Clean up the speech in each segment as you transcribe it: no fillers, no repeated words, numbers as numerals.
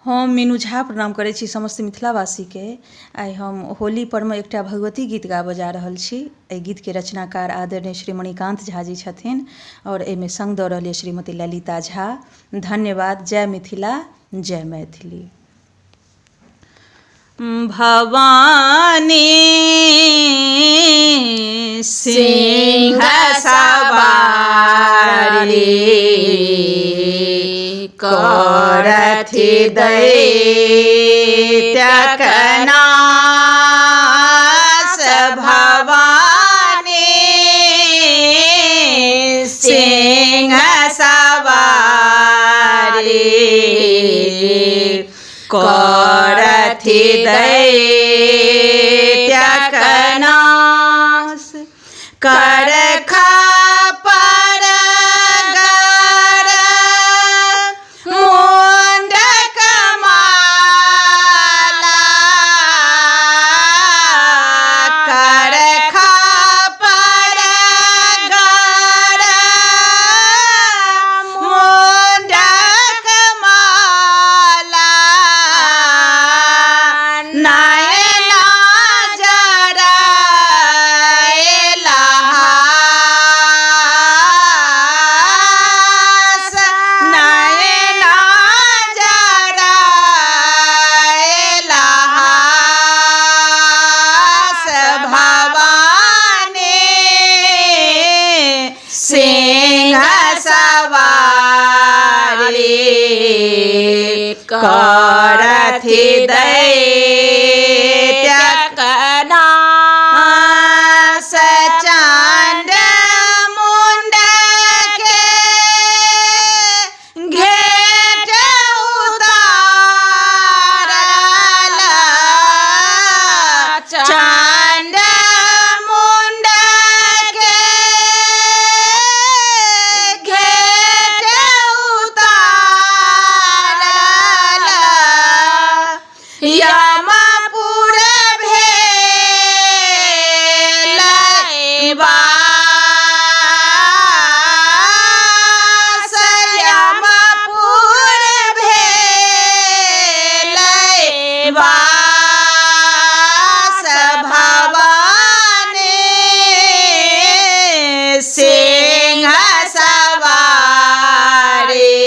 हम मीनू झा प्रणाम करै छी समस्त मिथिलावासी के। आइ हम होली पर में एकटा भगवती गीत गाबऽ जा रहल छी। एहि गीत के रचनाकार आदरणीय श्री मणिकांत झा जी छथिन और एहिमे संग दऽ रहल श्रीमती ललिता झा। धन्यवाद। जय मिथिला, जय मैथिली। भवानी सिंह सवारी करथि दैत्यक नाश। भवानी सिंह सवारी करथि दैत्यक नाश। करखा करथि दैत्यक नाश। चांड मुंड के घेट उतारल। चांड मुंड के घेट उतारल। यमपुर भेल वास। यमपुर भेल वास। भवानी सिंह सवारी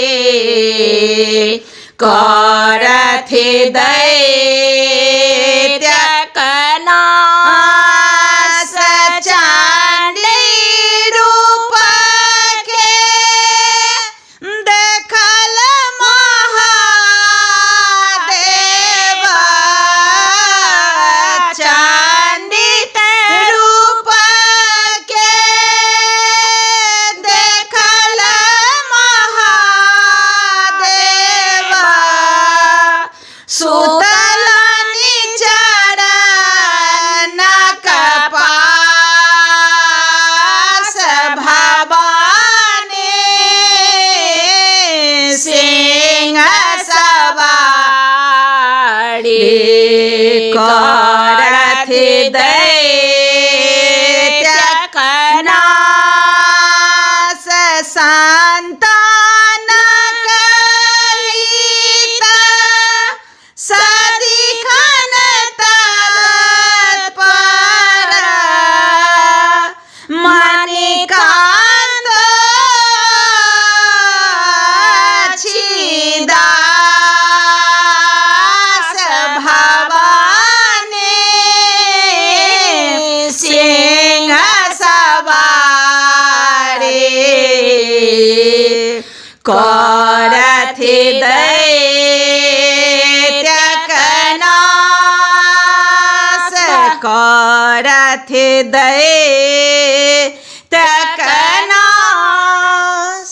करथि दैत्यक नाश। चांडी रूप के देखल महादेव। चांडी रूप के देखल महादेव। सुतलनि चरणक पास। भवानी सिंह सवारी करथि दैत्यक नाश। संतानक हित सदिखन तत्पर। मणिकांत छी दास। भवानी सिंह सवारी करथि दैत्यक नाश। करथि दैत्यक